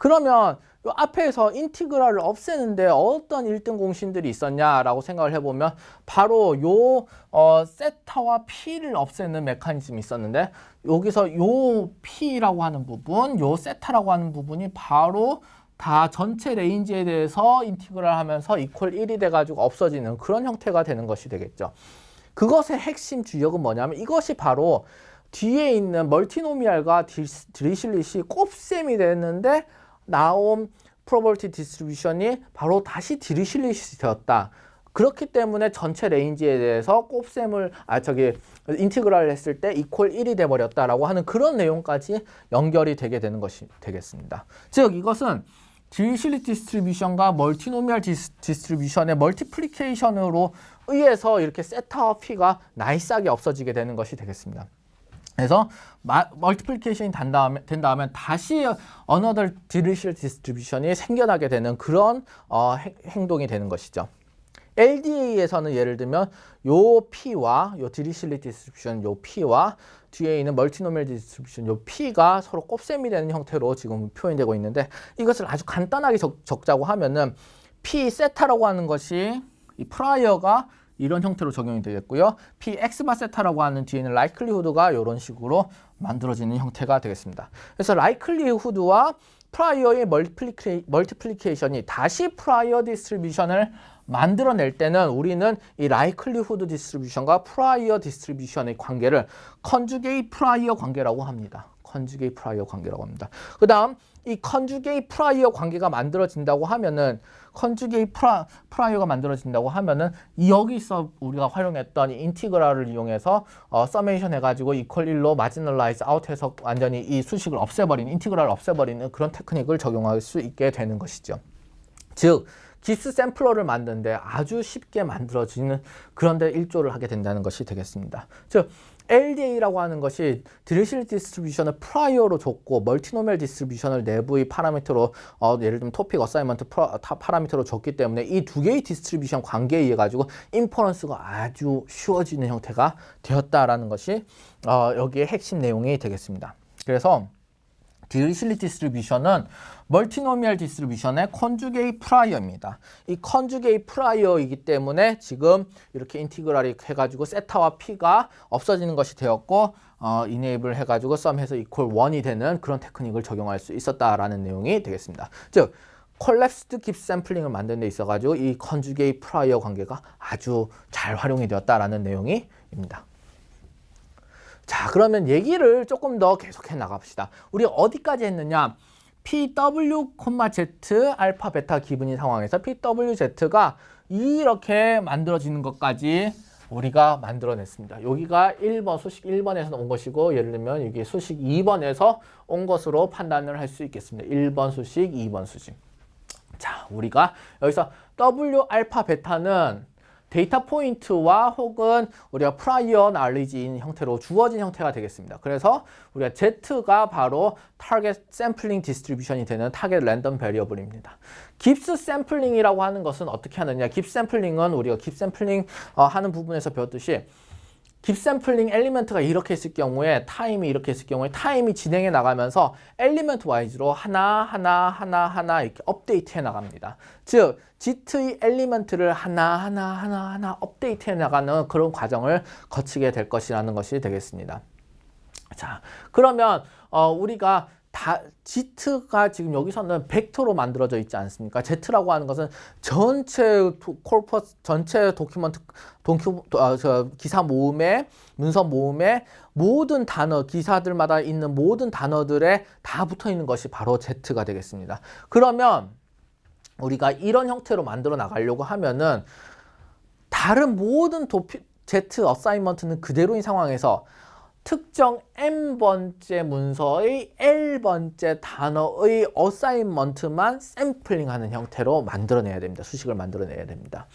그러면 요 앞에서 인티그랄을 없애는데 어떤 1등 공신들이 있었냐라고 생각을 해보면 바로 요 세타와 p를 없애는 메커니즘이 있었는데 여기서 요 p라고 하는 부분, 요 세타라고 하는 부분이 바로 다 전체 레인지에 대해서 인티그랄 하면서 이퀄 1이 돼가지고 없어지는 그런 형태가 되는 것이 되겠죠. 그것의 핵심 주역은 뭐냐면 이것이 바로 뒤에 있는 멀티노미알과 디리실릿이 곱셈이 됐는데 나온 프로버티 디스트리뷰션이 바로 다시 디리실릿이 되었다. 그렇기 때문에 전체 레인지에 대해서 곱셈을 인티그랄을 했을 때 이퀄 1이 돼 버렸다라고 하는 그런 내용까지 연결이 되게 되는 것이 되겠습니다. 즉 이것은 디리실릿 디스트리뷰션과 멀티노미알 디스트리뷰션의 멀티플리케이션으로 의해서 이렇게 세타와 p가 나이스하게 없어지게 되는 것이 되겠습니다. 그래서 멀티플리케이션이 된 다음에 다시 another 디리실릿 디스트리뷰션이 생겨나게 되는 그런 행동이 되는 것이죠. LDA에서는 예를 들면 요 P와 요 디리실릿 디스트리뷰션 요 P와 뒤에 있는 멀티노미얼 디스트리뷰션 요 P가 서로 곱셈이 되는 형태로 지금 표현되고 있는데 이것을 아주 간단하게 적자고 하면은 P 세타라고 하는 것이 이 프라이어가 이런 형태로 적용이 되겠고요. P X바 세타라고 하는 뒤에 있는 likelihood가 이런 식으로 만들어지는 형태가 되겠습니다. 그래서 likelihood와 프라이어의 멀티플리케이션이 다시 프라이어 디스트리뷰션을 만들어낼 때는 우리는 이 likelihood 디스트리뷰션과 프라이어 디스트리뷰션의 관계를 conjugate 프라이어 관계라고 합니다. conjugate 프라이어 관계라고 합니다. 그 다음 이 conjugate 프라이어 관계가 만들어진다고 하면은 conjugate 프라이어가 만들어진다고 하면은 여기서 우리가 활용했던 이 인티그랄을 이용해서 서메이션 해가지고 이퀄 1로 마지널라이즈 아웃해서 완전히 이 수식을 없애버리는 인티그랄을 없애버리는 그런 테크닉을 적용할 수 있게 되는 것이죠. 즉 깁스 샘플러를 만드는데 아주 쉽게 만들어지는 그런데 일조를 하게 된다는 것이 되겠습니다. 즉 LDA라고 하는 것이 디리실릿 디스트리뷰션을 프라이어로 줬고 멀티노미얼 디스트리뷰션을 내부의 파라미터로 예를 들면 토픽 어사이먼트 파라미터로 줬기 때문에 이 두 개의 디스트리뷰션 관계에 의해 가지고 인퍼런스가 아주 쉬워지는 형태가 되었다라는 것이 여기에 핵심 내용이 되겠습니다. 그래서 디리실릿 디스트리뷰션은 멀티노미얼 디스트리뷰션의 컨주게이트 프라이어입니다. 이 컨주게이트 프라이어이기 때문에 지금 이렇게 인티그랄이 해가지고 세타와 p가 없어지는 것이 되었고 이네이블 해가지고 썸해서 이퀄 1이 되는 그런 테크닉을 적용할 수 있었다라는 내용이 되겠습니다. 즉 콜랩스드 깁스 샘플링을 만드는 데 있어가지고 이 컨주게이트 프라이어 관계가 아주 잘 활용이 되었다라는 내용입니다. 자, 그러면 얘기를 조금 더 계속해 나갑시다. 우리 어디까지 했느냐? PW, Z, 알파, 베타 기분인 상황에서 PWZ가 이렇게 만들어지는 것까지 우리가 만들어냈습니다. 여기가 1번, 수식 1번에서 온 것이고 예를 들면 여기 수식 2번에서 온 것으로 판단을 할 수 있겠습니다. 1번 수식, 2번 수식. 자, 우리가 여기서 W, 알파, 베타는 데이터 포인트와 혹은 우리가 프라이어 날리지인 형태로 주어진 형태가 되겠습니다. 그래서 우리가 Z가 바로 타겟 샘플링 디스트리뷰션이 되는 타겟 랜덤 베리어블입니다. 깁스 샘플링이라고 하는 것은 어떻게 하느냐? 깁스 샘플링은 우리가 깁스 샘플링 하는 부분에서 배웠듯이 깁스 샘플링 엘리먼트가 이렇게 있을 경우에 타임이 이렇게 있을 경우에 타임이 진행해 나가면서 엘리먼트 와이즈로 하나 이렇게 업데이트 해 나갑니다. 즉 G의 엘리먼트를 하나 업데이트 해 나가는 그런 과정을 거치게 될 것이라는 것이 되겠습니다. 자, 그러면 우리가 Z가 지금 여기서는 벡터로 만들어져 있지 않습니까? Z라고 하는 것은 전체 콜퍼스, 전체 기사 모음에, 문서 모음에 모든 단어, 기사들마다 있는 모든 단어들에 다 붙어 있는 것이 바로 Z가 되겠습니다. 그러면 우리가 이런 형태로 만들어 나가려고 하면은 다른 모든 Z 어사이먼트는 그대로인 상황에서 특정 n번째 문서의 L번째 단어의 어사인먼트만 샘플링하는 형태로 만들어내야 됩니다. 수식을 만들어내야 됩니다.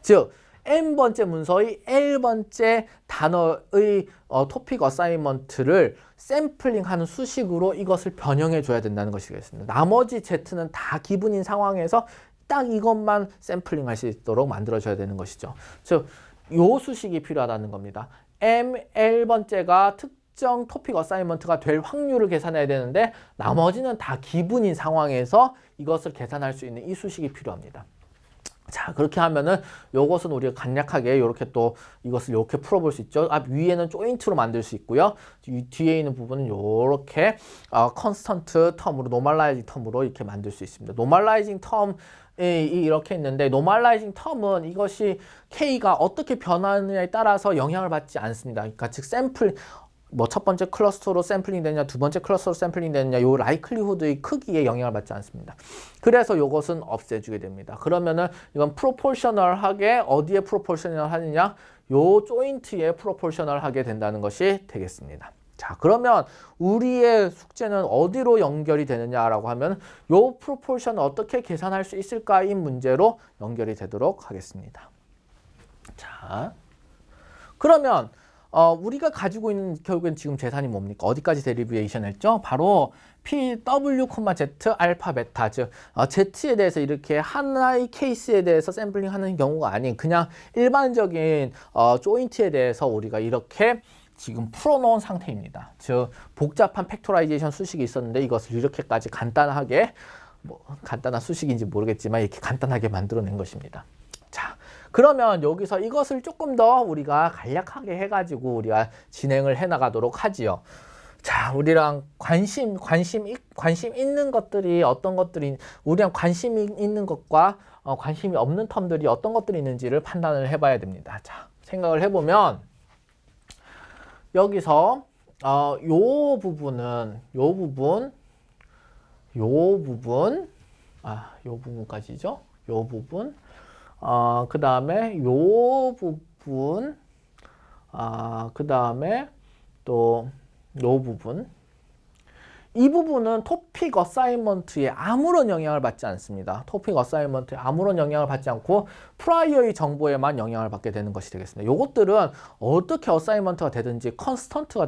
즉 n번째 문서의 L번째 단어의 토픽 어사인먼트를 샘플링하는 수식으로 이것을 변형해 줘야 된다는 것이겠습니다. 나머지 Z는 다 기분인 상황에서 딱 이것만 샘플링할 수 있도록 만들어줘야 되는 것이죠. 즉 요 수식이 필요하다는 겁니다. ML번째가 특정 토픽 어사이먼트가 될 확률을 계산해야 되는데 나머지는 다 기분인 상황에서 이것을 계산할 수 있는 이 수식이 필요합니다. 자, 그렇게 하면은 요것은 우리가 간략하게 이렇게 또 이것을 이렇게 풀어볼 수 있죠. 위에는 조인트로 만들 수 있고요. 뒤에 있는 부분은 이렇게 컨스턴트 텀으로, 노멀라이징 텀으로 이렇게 만들 수 있습니다. 노멀라이징 텀 이렇게 있는데 노멀라이징 텀은 이것이 K가 어떻게 변하느냐에 따라서 영향을 받지 않습니다. 그러니까 즉 샘플 뭐 첫 번째 클러스터로 샘플링 되느냐, 두 번째 클러스터로 샘플링 되느냐, 요 라이클리후드의 크기에 영향을 받지 않습니다. 그래서 요것은 없애주게 됩니다. 그러면은 이건 프로포셔널하게 어디에 프로포셔널 하느냐, 요 조인트에 프로포셔널 하게 된다는 것이 되겠습니다. 자, 그러면 우리의 숙제는 어디로 연결이 되느냐라고 하면 요 프로포션을 어떻게 계산할 수 있을까인 문제로 연결이 되도록 하겠습니다. 자, 그러면 우리가 가지고 있는 결국엔 지금 재산이 뭡니까? 어디까지 데리베이션 했죠? 바로 PW, Z, 알파, 베타, 즉 Z에 대해서 이렇게 하나의 케이스에 대해서 샘플링 하는 경우가 아닌 그냥 일반적인 조인트에 대해서 우리가 이렇게 지금 풀어놓은 상태입니다. 즉 복잡한 팩토라이제이션 수식이 있었는데 이것을 이렇게까지 간단하게 간단한 수식인지 모르겠지만 이렇게 간단하게 만들어낸 것입니다. 자, 그러면 여기서 이것을 조금 더 우리가 간략하게 해가지고 우리가 진행을 해나가도록 하지요. 자, 우리랑 관심 있는 것들이 어떤 것들이 우리랑 관심이 있는 것과 관심이 없는 텀들이 어떤 것들이 있는지를 판단을 해봐야 됩니다. 자, 생각을 해보면 여기서 요 부분까지죠. 요 부분 그 다음에 요 부분 그 다음에 또 요 부분 이 부분은 토픽 어사이먼트에 아무런 영향을 받지 않습니다. 토픽 어사이먼트에 아무런 영향을 받지 않고 프라이어의 정보에만 영향을 받게 되는 것이 되겠습니다. 요것들은 어떻게 어사이먼트가 되든지 컨스턴트가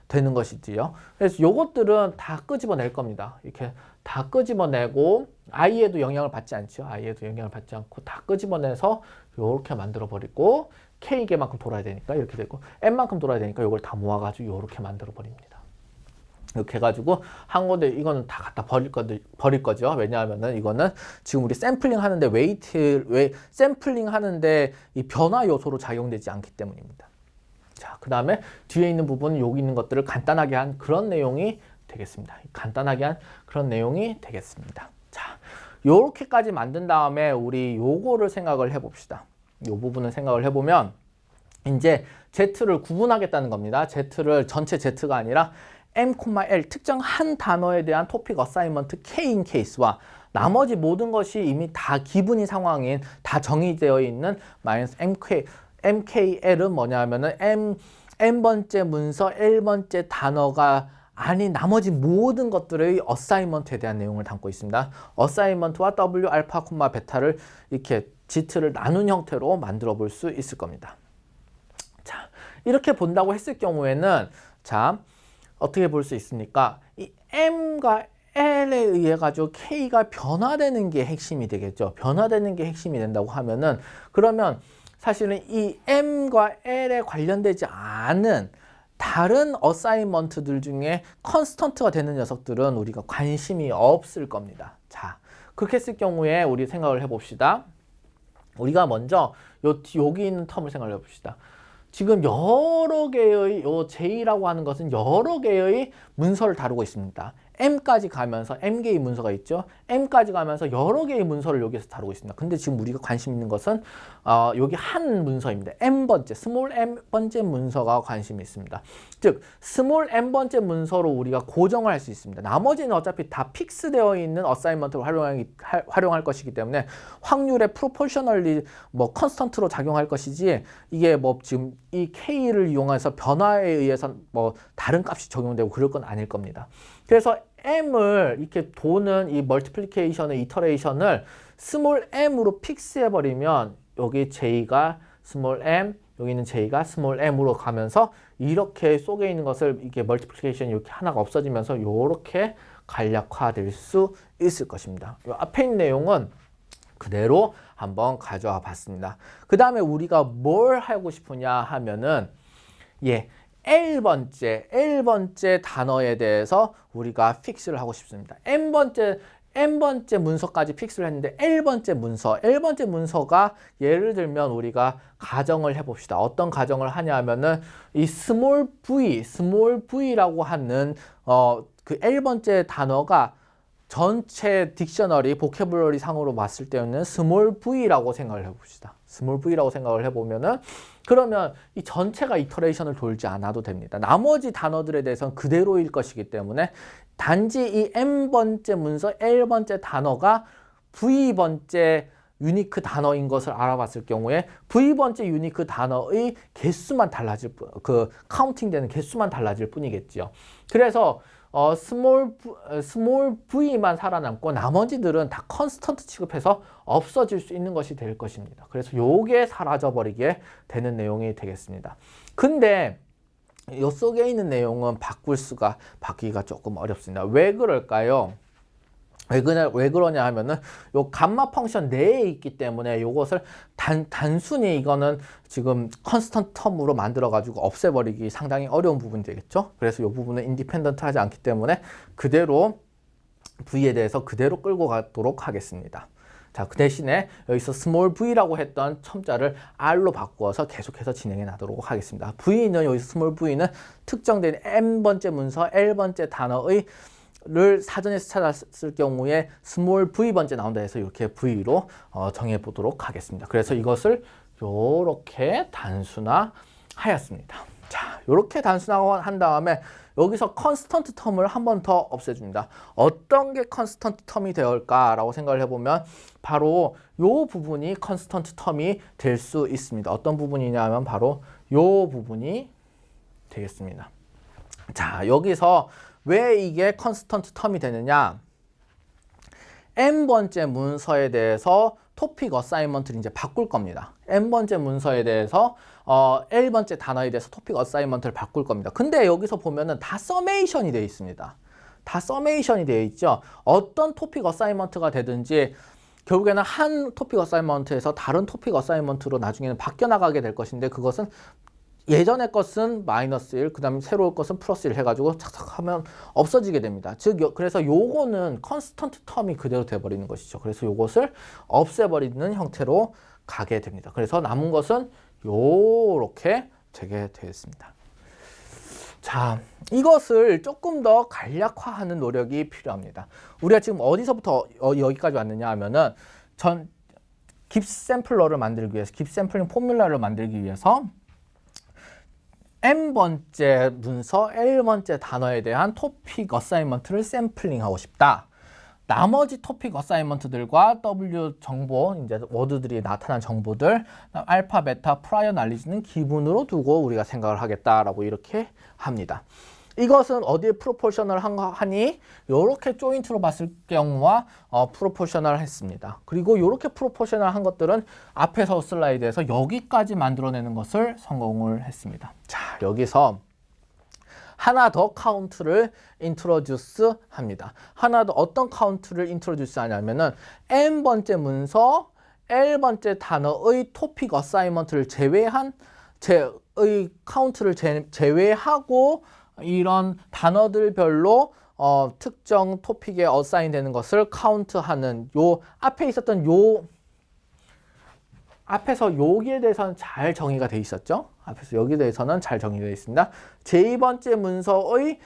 되는 것이지요. 그래서 요것들은 다 끄집어낼 겁니다. 이렇게 다 끄집어내고 I에도 영향을 받지 않죠. I에도 영향을 받지 않고 다 끄집어내서 요렇게 만들어 버리고 K개만큼 돌아야 되니까 이렇게 되고 N만큼 돌아야 되니까 요걸 다 모아가지고 요렇게 만들어 버립니다. 이렇게 해가지고 한 군데 이거는 다 갖다 버릴 거죠. 왜냐하면은 이거는 지금 우리 샘플링 하는데 샘플링 하는데 이 변화 요소로 작용되지 않기 때문입니다. 자, 그 다음에 뒤에 있는 부분은 여기 있는 것들을 간단하게 한 그런 내용이 되겠습니다. 간단하게 한 그런 내용이 되겠습니다. 자, 요렇게까지 만든 다음에 우리 요거를 생각을 해봅시다. 요 부분을 생각을 해보면 이제 Z를 구분하겠다는 겁니다. Z를 전체 Z가 아니라 M, L 특정 한 단어에 대한 토픽 어사이먼트 K인 케이스와 나머지 모든 것이 이미 다 기분이 상황인 다 정의되어 있는 마이너스 MKL은 뭐냐 하면은 N번째 문서, L번째 단어가 아닌 나머지 모든 것들의 어사이먼트에 대한 내용을 담고 있습니다. 어사이먼트와 W, 알파, 베타를 이렇게 Z를 나눈 형태로 만들어 볼 수 있을 겁니다. 자, 이렇게 본다고 했을 경우에는 자, 어떻게 볼 수 있습니까? 이 M과 L에 의해 가지고 K가 변화되는 게 핵심이 되겠죠. 변화되는 게 핵심이 된다고 하면은 그러면 사실은 이 M과 L에 관련되지 않은 다른 어사이먼트들 중에 컨스턴트가 되는 녀석들은 우리가 관심이 없을 겁니다. 자, 그렇게 했을 경우에 우리 생각을 해봅시다. 우리가 먼저 여기 있는 텀을 생각을 해봅시다. 지금 여러 개의 요 J라고 하는 것은 여러 개의 문서를 다루고 있습니다. M까지 가면서 M개의 문서가 있죠. M까지 가면서 여러 개의 문서를 여기서 다루고 있습니다. 근데 지금 우리가 관심 있는 것은 여기 한 문서입니다. M번째, 스몰 M번째 문서가 관심이 있습니다. 즉, 스몰 M번째 문서로 우리가 고정을 할 수 있습니다. 나머지는 어차피 다 픽스되어 있는 어사이먼트를 활용할 것이기 때문에 확률에 프로포셔널리 뭐 컨스턴트로 작용할 것이지 이게 뭐 지금 이 K를 이용해서 변화에 의해서 뭐 다른 값이 적용되고 그럴 건 아닐 겁니다. 그래서 M을 이렇게 도는 이 멀티플리케이션의 이터레이션을 스몰 M으로 픽스해버리면 여기 J가 스몰 M, 여기는 J가 스몰 M으로 가면서 이렇게 속에 있는 것을 이렇게 멀티플리케이션이 이렇게 하나가 없어지면서 이렇게 간략화될 수 있을 것입니다. 이 앞에 있는 내용은 그대로 한번 가져와 봤습니다. 그 다음에 우리가 뭘 하고 싶으냐 하면은 L번째 단어에 대해서 우리가 픽스를 하고 싶습니다. N번째 문서까지 픽스를 했는데 L번째 문서가 예를 들면 우리가 가정을 해봅시다. 어떤 가정을 하냐 하면은 이 small v라고 하는 그 L번째 단어가 전체 딕셔너리, 보캐블러리 상으로 봤을 때는 small v라고 생각을 해봅시다. small v라고 생각을 해보면은 그러면 이 전체가 이터레이션을 돌지 않아도 됩니다. 나머지 단어들에 대해서는 그대로일 것이기 때문에 단지 이 N번째 문서, L번째 단어가 V번째 유니크 단어인 것을 알아봤을 경우에 V번째 유니크 단어의 개수만 달라질 뿐, 그 카운팅되는 개수만 달라질 뿐이겠죠. 그래서 스몰 v만 살아남고 나머지들은 다 컨스턴트 취급해서 없어질 수 있는 것이 될 것입니다. 그래서 요게 사라져버리게 되는 내용이 되겠습니다. 근데 요 속에 있는 내용은 바뀌기가 조금 어렵습니다. 왜 그럴까요? 왜 그러냐 하면은 요 감마 펑션 내에 있기 때문에 요것을 단순히 이거는 지금 컨스턴트 텀으로 만들어 가지고 없애버리기 상당히 어려운 부분이 되겠죠. 그래서 요 부분은 인디펜던트 하지 않기 때문에 그대로 V에 대해서 그대로 끌고 가도록 하겠습니다. 자, 그 대신에 여기서 small v라고 했던 첨자를 r로 바꾸어서 계속해서 진행해 나도록 하겠습니다. V는 여기서 small v는 특정된 N번째 문서, L번째 단어의 를 사전에서 찾았을 경우에 small v번째 나온다 해서 이렇게 V로 정해 보도록 하겠습니다. 그래서 이것을 이렇게 단순화하였습니다. 자, 이렇게 단순화한 다음에 여기서 컨스턴트 텀을 한 번 더 없애줍니다. 어떤 게 컨스턴트 텀이 될까라고 생각을 해보면 바로 이 부분이 컨스턴트 텀이 될 수 있습니다. 어떤 부분이냐면 바로 이 부분이 되겠습니다. 자, 여기서 왜 이게 컨스턴트 텀이 되느냐? N번째 문서에 대해서 토픽 어사이먼트를 이제 바꿀 겁니다. N번째 문서에 대해서 L번째 단어에 대해서 토픽 어사이먼트를 바꿀 겁니다. 근데 여기서 보면은 다 서메이션이 되어 있습니다. 다 서메이션이 되어 있죠. 어떤 토픽 어사이먼트가 되든지 결국에는 한 토픽 어사이먼트에서 다른 토픽 어사이먼트로 나중에는 바뀌어 나가게 될 것인데 그것은 예전의 것은 마이너스 1, 그 다음에 새로운 것은 플러스 1 해가지고 착착 하면 없어지게 됩니다. 즉, 그래서 요거는 컨스턴트 텀이 그대로 돼버리는 것이죠. 그래서 요것을 없애버리는 형태로 가게 됩니다. 그래서 남은 것은 요렇게 되게 되겠습니다. 자, 이것을 조금 더 간략화하는 노력이 필요합니다. 우리가 지금 어디서부터 여기까지 왔느냐 하면은 깁샘플러를 만들기 위해서, 깁샘플링 포뮬러를 만들기 위해서 N번째 문서, L번째 단어에 대한 토픽 어사이먼트를 샘플링하고 싶다. 나머지 토픽 어사이먼트들과 W 정보, 이제 워드들이 나타난 정보들, 알파, 베타, 프라이어 날리지는 기본으로 두고 우리가 생각을 하겠다라고 이렇게 합니다. 이것은 어디에 프로포셔널 하니? 이렇게 조인트로 봤을 경우와 프로포셔널 했습니다. 그리고 이렇게 프로포셔널 한 것들은 앞에서 슬라이드에서 여기까지 만들어내는 것을 성공을 했습니다. 자, 여기서 하나 더 카운트를 인트로듀스 합니다. 하나 더 어떤 카운트를 인트로듀스 하냐면은 N번째 문서, L번째 단어의 토픽 어사이먼트를 제외한 카운트를 제외하고 이런 단어들별로 특정 토픽에 어사인 되는 것을 카운트하는 요 앞에 있었던 앞에서 여기에 대해서는 잘 정의가 돼 있었죠. 앞에서 여기에 대해서는 잘 정의되어 있습니다. J번째 문서의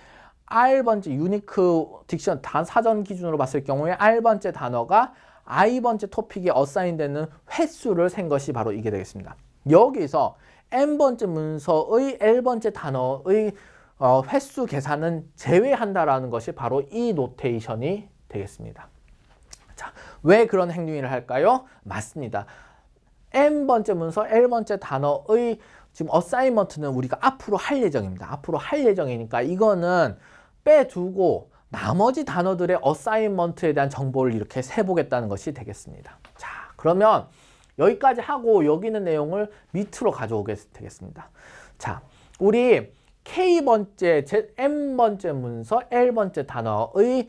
R번째 유니크 딕션 단 사전 기준으로 봤을 경우에 R번째 단어가 I번째 토픽에 어사인 되는 횟수를 센 것이 바로 이게 되겠습니다. 여기서 N번째 문서의 L번째 단어의 횟수 계산은 제외한다라는 것이 바로 이 노테이션이 되겠습니다. 자, 왜 그런 행위를 할까요? 맞습니다. N번째 문서, L번째 단어의 지금 어사이먼트는 우리가 앞으로 할 예정입니다. 앞으로 할 예정이니까 이거는 빼두고 나머지 단어들의 어사이먼트에 대한 정보를 이렇게 세보겠다는 것이 되겠습니다. 자, 그러면 여기까지 하고 여기 있는 내용을 밑으로 가져오게 되겠습니다. 자, 우리 N번째 문서, L번째 단어의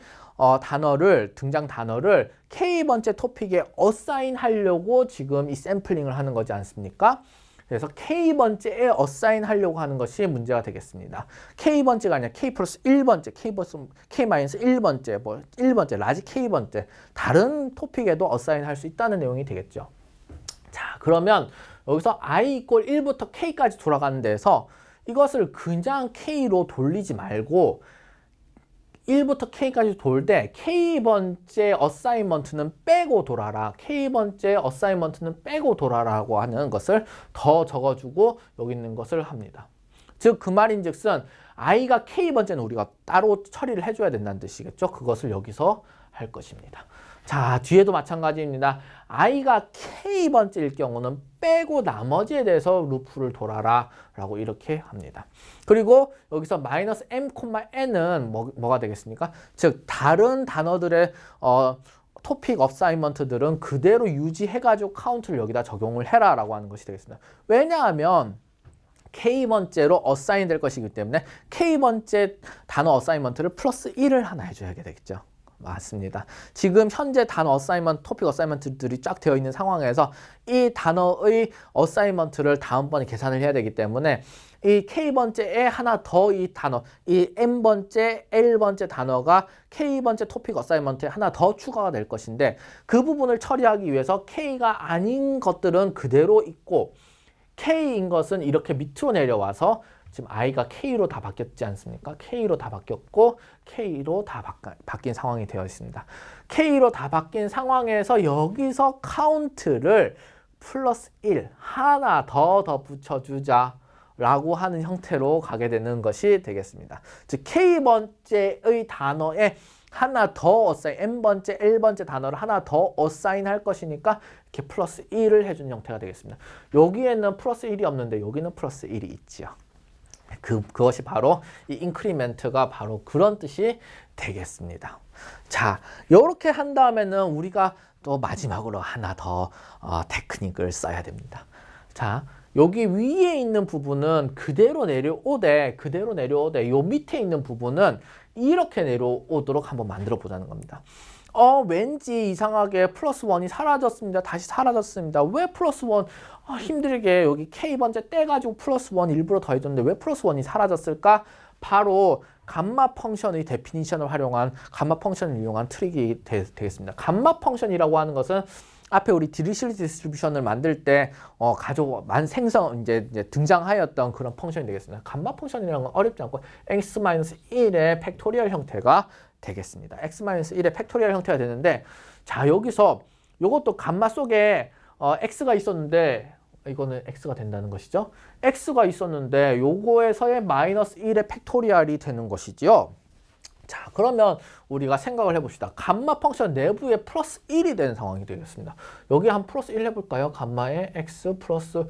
등장 단어를 K번째 토픽에 어사인 하려고 지금 이 샘플링을 하는 거지 않습니까? 그래서 K번째에 어사인 하려고 하는 것이 문제가 되겠습니다. K번째가 아니라 K 플러스 1번째, K 마이너스 1번째, 뭐 1번째, 라지 K번째 다른 토픽에도 어사인 할 수 있다는 내용이 되겠죠. 자, 그러면 여기서 i 이퀄 1부터 k까지 돌아가는 데서 이것을 그냥 k로 돌리지 말고 1부터 k까지 돌 때 k번째 어사이먼트는 빼고 돌아라. k번째 어사이먼트는 빼고 돌아라고 하는 것을 더 적어주고 여기 있는 것을 합니다. 즉 그 말인즉슨 i가 k번째는 우리가 따로 처리를 해줘야 된다는 뜻이겠죠. 그것을 여기서 할 것입니다. 자, 뒤에도 마찬가지입니다. i가 k번째일 경우는 빼고 나머지에 대해서 루프를 돌아라 라고 이렇게 합니다. 그리고 여기서 마이너스 m, n은 뭐가 되겠습니까? 즉 다른 단어들의 토픽 어사이먼트들은 그대로 유지해가지고 카운트를 여기다 적용을 해라 라고 하는 것이 되겠습니다. 왜냐하면 K번째로 어사인 될 것이기 때문에 K번째 단어 어사이먼트를 플러스 1을 하나 해줘야 되겠죠. 맞습니다. 지금 현재 단어 어사이먼트, 토픽 어사이먼트들이 쫙 되어 있는 상황에서 이 단어의 어사이먼트를 다음번에 계산을 해야 되기 때문에 이 K번째에 하나 더 이 단어, 이 M번째, L번째 단어가 K번째 토픽 어사이먼트에 하나 더 추가가 될 것인데 그 부분을 처리하기 위해서 K가 아닌 것들은 그대로 있고 K인 것은 이렇게 밑으로 내려와서 지금 i가 k로 다 바뀌었지 않습니까? k로 다 바뀌었고 k로 다 바뀐 상황이 되어 있습니다. k로 다 바뀐 상황에서 여기서 카운트를 플러스 1 하나 더 붙여주자 라고 하는 형태로 가게 되는 것이 되겠습니다. 즉 k번째의 단어에 하나 더 어사인, n번째, l번째 단어를 하나 더 어사인 할 것이니까 이렇게 플러스 1을 해준 형태가 되겠습니다. 여기에는 플러스 1이 없는데 여기는 플러스 1이 있지요. 그것이 바로 이 인크리멘트가 바로 그런 뜻이 되겠습니다. 자, 이렇게 한 다음에는 우리가 또 마지막으로 하나 더 테크닉을 써야 됩니다. 자, 여기 위에 있는 부분은 그대로 내려오되 요 밑에 있는 부분은 이렇게 내려오도록 한번 만들어 보자는 겁니다. 왠지 이상하게 플러스 1이 사라졌습니다. 다시 사라졌습니다. 왜 플러스 1? 힘들게 여기 K번째 떼가지고 플러스 1 일부러 더해줬는데 왜 플러스 1이 사라졌을까? 바로 감마 펑션의 데피니션을 활용한 감마 펑션을 이용한 트릭이 되겠습니다. 감마 펑션이라고 하는 것은 앞에 우리 디리슐리 디스트리뷰션을 만들 때 생성 이제 등장하였던 그런 펑션이 되겠습니다. 감마 펑션이라는 건 어렵지 않고 x-1의 팩토리얼 형태가 되겠습니다. x-1의 팩토리얼 형태가 되는데 자, 여기서 이것도 감마 속에 x가 있었는데 이거는 x가 된다는 것이죠. x가 있었는데 요거에서의 마이너스 1의 팩토리얼이 되는 것이지요. 자, 그러면 우리가 생각을 해봅시다. 감마 펑션 내부에 플러스 1이 되는 상황이 되겠습니다. 여기 한 플러스 1 해볼까요? 감마에 x 플러스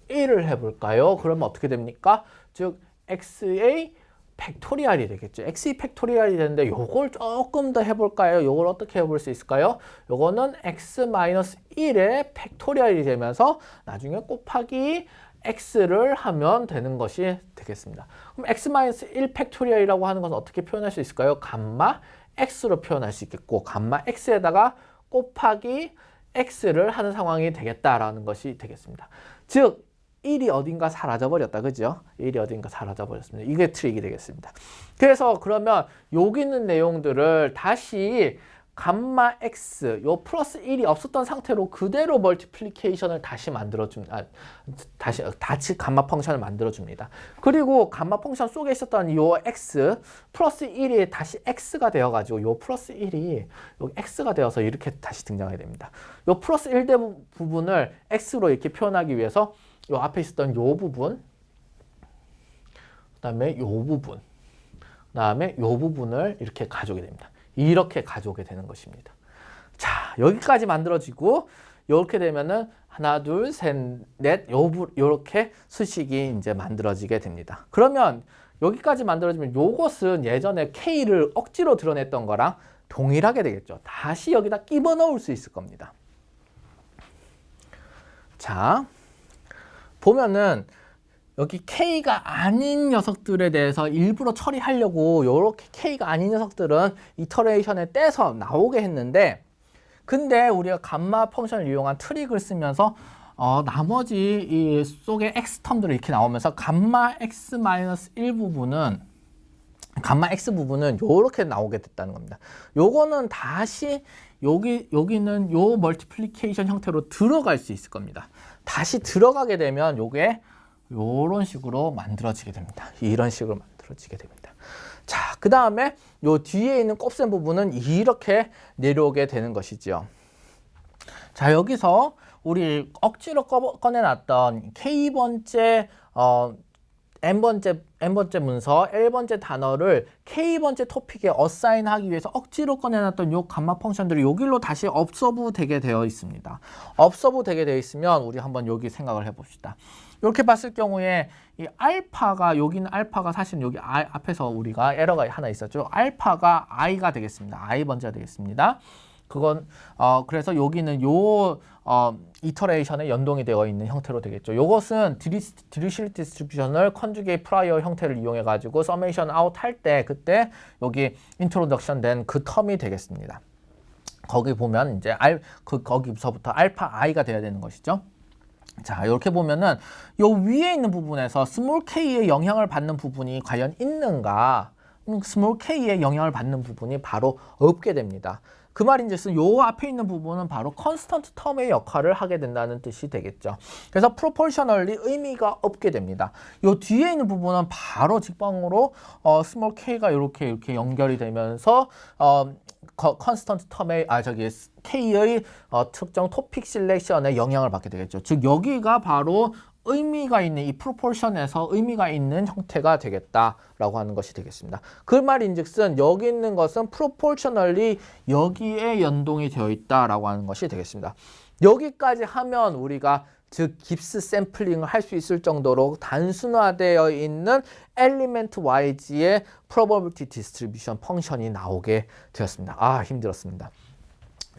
1을 해볼까요? 그러면 어떻게 됩니까? 즉 x의 팩토리얼이 되겠죠. x의 팩토리얼이 되는데 요걸 조금 더 해볼까요? 요걸 어떻게 해볼 수 있을까요? 요거는 x-1의 팩토리얼이 되면서 나중에 곱하기 x를 하면 되는 것이 되겠습니다. 그럼 x-1 팩토리얼이라고 하는 것은 어떻게 표현할 수 있을까요? 감마 x로 표현할 수 있겠고 감마 x에다가 곱하기 x를 하는 상황이 되겠다라는 것이 되겠습니다. 즉 1이 어딘가 사라져버렸다. 그죠? 1이 어딘가 사라져버렸습니다. 이게 트릭이 되겠습니다. 그래서 그러면 여기 있는 내용들을 다시 감마 x, 요 플러스 1이 없었던 상태로 그대로 멀티플리케이션을 다시 만들어줍니다. 다시 감마 펑션을 만들어줍니다. 그리고 감마 펑션 속에 있었던 요 x, 플러스 1이 다시 x가 되어가지고 요 플러스 1이 여기 x가 되어서 이렇게 다시 등장하게 됩니다. 요 플러스 1대 부분을 x로 이렇게 표현하기 위해서 요 앞에 있었던 요 부분, 그 다음에 요 부분, 그 다음에 요 부분을 이렇게 가져오게 됩니다. 이렇게 가져오게 되는 것입니다. 자, 여기까지 만들어지고 이렇게 되면은 하나, 둘, 셋, 넷, 요렇게 수식이 이제 만들어지게 됩니다. 그러면 여기까지 만들어지면 요것은 예전에 K를 억지로 드러냈던 거랑 동일하게 되겠죠. 다시 여기다 끼워 넣을 수 있을 겁니다. 자, 보면은 여기 K가 아닌 녀석들에 대해서 일부러 처리하려고 이렇게 K가 아닌 녀석들은 이터레이션에 떼서 나오게 했는데 근데 우리가 감마 펑션을 이용한 트릭을 쓰면서 나머지 이 속에 x 텀들이 이렇게 나오면서 감마 x 마이너스 1 부분은 감마 x 부분은 요렇게 나오게 됐다는 겁니다. 요거는 다시 여기는 요 멀티플리케이션 형태로 들어갈 수 있을 겁니다. 다시 들어가게 되면 요게 요런 식으로 만들어지게 됩니다. 이런 식으로 만들어지게 됩니다. 자, 그 다음에 요 뒤에 있는 곱셈 부분은 이렇게 내려오게 되는 것이죠. 자, 여기서 우리 억지로 꺼내놨던 K번째 N번째 문서, L번째 단어를 K번째 토픽에 어사인하기 위해서 억지로 꺼내놨던 요 감마 펑션들이 여기로 다시 업서브 되게 되어 있습니다. 업서브 되게 되어 있으면 우리 한번 여기 생각을 해봅시다. 이렇게 봤을 경우에 이 알파가, 여기는 알파가 사실 여기 앞에서 우리가 에러가 하나 있었죠. 알파가 i가 되겠습니다. i 번째가 되겠습니다. 그건 그래서 여기는 요 이터레이션에 연동이 되어 있는 형태로 되겠죠. 요것은 디리실리 디스트리뷰션을 컨주게이트 프라이어 형태를 이용해 가지고 서메이션 아웃 할 때 그때 여기 인트로덕션 된 그 텀이 되겠습니다. 거기 보면 이제 거기서부터 알파 i가 돼야 되는 것이죠. 자, 이렇게 보면은 요 위에 있는 부분에서 스몰 k의 영향을 받는 부분이 과연 있는가? 스몰 k의 영향을 받는 부분이 바로 없게 됩니다. 그 말인즉슨 요 앞에 있는 부분은 바로 컨스턴트 텀의 역할을 하게 된다는 뜻이 되겠죠. 그래서 프로포셔널리 의미가 없게 됩니다. 요 뒤에 있는 부분은 바로 직방으로 스몰 k가 이렇게 연결이 되면서 컨스턴트 텀의 k의 특정 토픽 실렉션에 영향을 받게 되겠죠. 즉 여기가 바로 의미가 있는 이 프로포션에서 의미가 있는 형태가 되겠다라고 하는 것이 되겠습니다. 그 말인즉슨 여기 있는 것은 프로포셔널리 여기에 연동이 되어 있다라고 하는 것이 되겠습니다. 여기까지 하면 우리가 즉 깁스 샘플링을 할 수 있을 정도로 단순화되어 있는 엘리멘트 와이즈의 프로버빌티 디스트리뷰션 펑션이 나오게 되었습니다. 아, 힘들었습니다.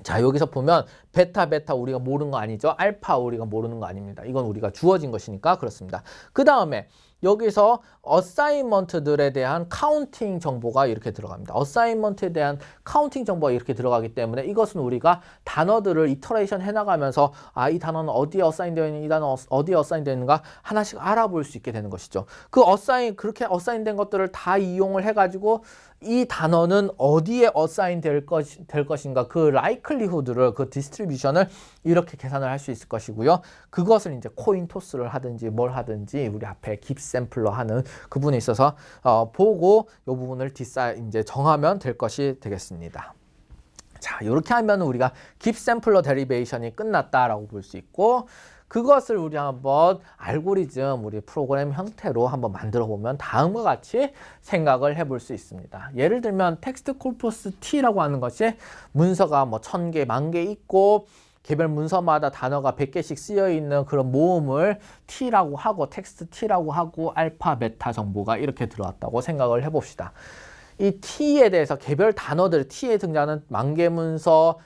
자, 여기서 보면 베타 우리가 모르는 거 아니죠? 알파 우리가 모르는 거 아닙니다. 이건 우리가 주어진 것이니까 그렇습니다. 그 다음에 여기서 어사인먼트들에 대한 카운팅 정보가 이렇게 들어갑니다. 어사인먼트에 대한 카운팅 정보가 이렇게 들어가기 때문에 이것은 우리가 단어들을 이터레이션 해나가면서 이 단어는 어디에 어사인되어 있는, 이 단어 어디에 어사인되어 있는가 하나씩 알아볼 수 있게 되는 것이죠. 그렇게 어사인된 것들을 다 이용을 해가지고 이 단어는 어디에 어사인 될 것인가 그 라이클리후드를 그 디스트리뷰션을 이렇게 계산을 할 수 있을 것이고요. 그것을 이제 코인 토스를 하든지 뭘 하든지 우리 앞에 깁 샘플러 하는 그분에 있어서 보고 이 부분을 이제 정하면 될 것이 되겠습니다. 자, 이렇게 하면 우리가 깁 샘플러 데리베이션이 끝났다라고 볼 수 있고 그것을 우리 한번 알고리즘, 우리 프로그램 형태로 한번 만들어 보면 다음과 같이 생각을 해볼 수 있습니다. 예를 들면 텍스트 코퍼스 T라고 하는 것이 문서가 뭐 1000개, 10,000개 있고 개별 문서마다 단어가 100개씩 쓰여 있는 그런 모음을 T라고 하고 텍스트 T라고 하고 알파, 베타 정보가 이렇게 들어왔다고 생각을 해봅시다. 이 T에 대해서 개별 단어들, T에 등장하는 10,000개 문서,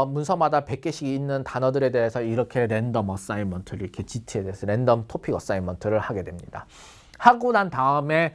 문서마다 100개씩 있는 단어들에 대해서 이렇게 랜덤 어사인먼트를 이렇게 GT에 대해서 랜덤 토픽 어사인먼트를 하게 됩니다. 하고 난 다음에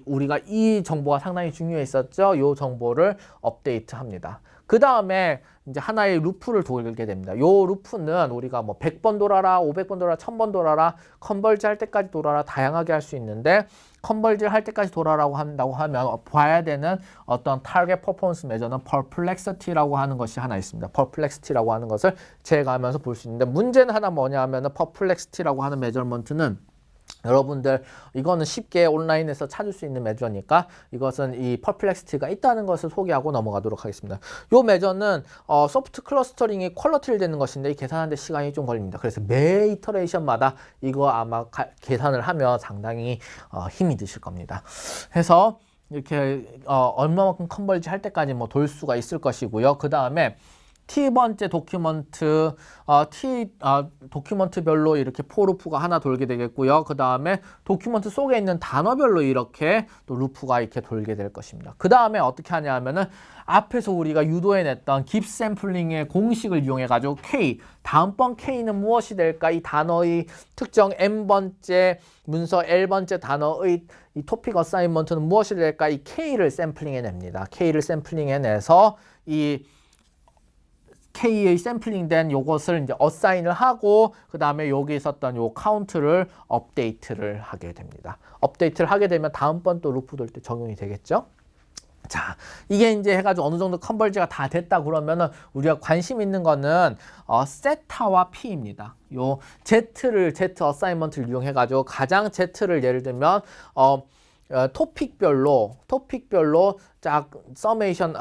우리가 이 정보가 상당히 중요했었죠. 이 정보를 업데이트합니다. 그 다음에 이제 하나의 루프를 돌게 됩니다. 요 루프는 우리가 뭐 100번 돌아라, 500번 돌아라, 1000번 돌아라, 컨버지 할 때까지 돌아라 다양하게 할 수 있는데 컨버지 할 때까지 돌아라고 한다고 하면 봐야 되는 어떤 타겟 퍼포먼스 메저는 perplexity라고 하는 것이 하나 있습니다. perplexity라고 하는 것을 제가하면서 볼 수 있는데 문제는 하나 뭐냐 하면은 perplexity라고 하는 메저먼트는 여러분들 이거는 쉽게 온라인에서 찾을 수 있는 매저니까 이것은 이 퍼플렉시티가 있다는 것을 소개하고 넘어가도록 하겠습니다. 이 매저는 소프트 클러스터링이 퀄러티를 되는 것인데 계산하는데 시간이 좀 걸립니다. 그래서 매 이터레이션마다 이거 아마 계산을 하면 상당히 힘이 드실 겁니다. 해서 이렇게 얼마만큼 컨버지 할 때까지 뭐 돌 수가 있을 것이고요. 그 다음에 T번째 도큐먼트, 도큐먼트별로 이렇게 포루프가 하나 돌게 되겠고요. 그 다음에 도큐먼트 속에 있는 단어별로 이렇게 또 루프가 이렇게 돌게 될 것입니다. 그 다음에 어떻게 하냐 하면은 앞에서 우리가 유도해냈던 깁 샘플링의 공식을 이용해가지고 K, 다음번 K는 무엇이 될까? 이 단어의 특정 N번째 문서 L번째 단어의 이 토픽 어사인먼트는 무엇이 될까? 이 K를 샘플링해냅니다. K를 샘플링해내서 이 K의 샘플링된 요것을 이제 어사인을 하고 그 다음에 여기 있었던 요 카운트를 업데이트를 하게 됩니다. 업데이트를 하게 되면 다음번 또 루프 돌 때 적용이 되겠죠. 자, 이게 이제 해가지고 어느 정도 컨버지가 다 됐다 그러면은 우리가 관심 있는 거는 세타와 P입니다. 요 Z를 Z 어사인먼트를 이용해가지고 가장 Z를 예를 들면 토픽별로 쫙 서메이션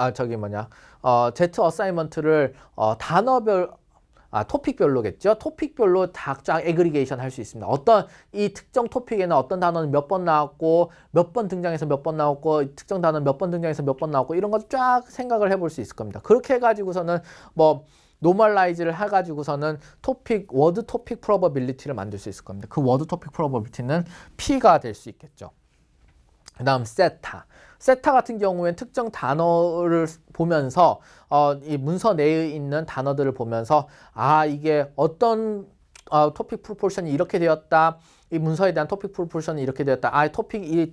Z 어사인먼트를 단어별 토픽별로겠죠. 토픽별로 쫙 에그리게이션 할 수 있습니다. 어떤 이 특정 토픽에는 어떤 단어는 몇 번 나왔고 몇 번 등장해서 몇 번 나왔고 특정 단어는 몇 번 등장해서 몇 번 나왔고 이런 거 쫙 생각을 해볼 수 있을 겁니다. 그렇게 해가지고서는 뭐 노멀라이즈를 해가지고서는 워드 토픽 프로버빌리티를 만들 수 있을 겁니다. 그 워드 토픽 프로버빌리티는 P가 될 수 있겠죠. 그 다음 세타 같은 경우에는 특정 단어를 보면서 이 문서 내에 있는 단어들을 보면서 이게 어떤 토픽 프로포션이 이렇게 되었다. 이 문서에 대한 토픽 프로포션이 이렇게 되었다. 토픽이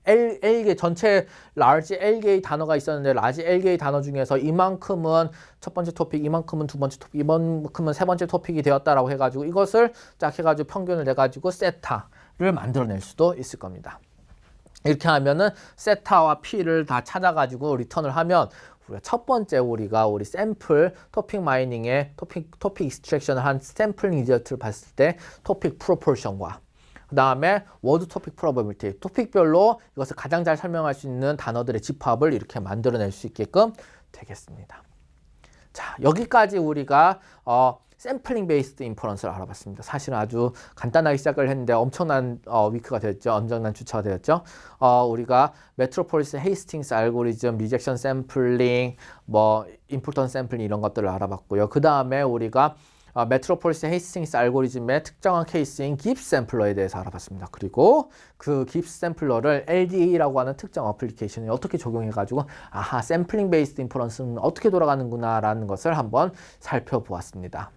L개 전체 large L개의 단어가 있었는데 large L개의 단어 중에서 이만큼은 첫 번째 토픽, 이만큼은 두 번째 토픽, 이만큼은 세 번째 토픽이 되었다라고 해가지고 이것을 쫙 해가지고 평균을 내가지고 세타를 만들어낼 수도 있을 겁니다. 이렇게 하면은 세타와 P를 다 찾아가지고 리턴을 하면 우리가 첫 번째 우리 샘플 토픽 마이닝에 토픽 익스트랙션을 한 샘플링 리저트를 봤을 때 토픽 프로포션과 그 다음에 워드 토픽 프로버빌리티 토픽별로 이것을 가장 잘 설명할 수 있는 단어들의 집합을 이렇게 만들어낼 수 있게끔 되겠습니다. 자, 여기까지 우리가 샘플링 베이스드 인퍼런스를 알아봤습니다. 사실은 아주 간단하게 시작을 했는데 엄청난 위크가 되었죠. 엄청난 주차가 되었죠. 우리가 메트로폴리스 헤이스팅스 알고리즘, 리젝션 샘플링, 임포턴트 샘플링 이런 것들을 알아봤고요. 그 다음에 우리가 메트로폴리스 헤이스팅스 알고리즘의 특정한 케이스인 깁스 샘플러에 대해서 알아봤습니다. 그리고 그 깁스 샘플러를 LDA라고 하는 특정 어플리케이션에 어떻게 적용해가지고 샘플링 베이스드 인퍼런스는 어떻게 돌아가는구나 라는 것을 한번 살펴보았습니다.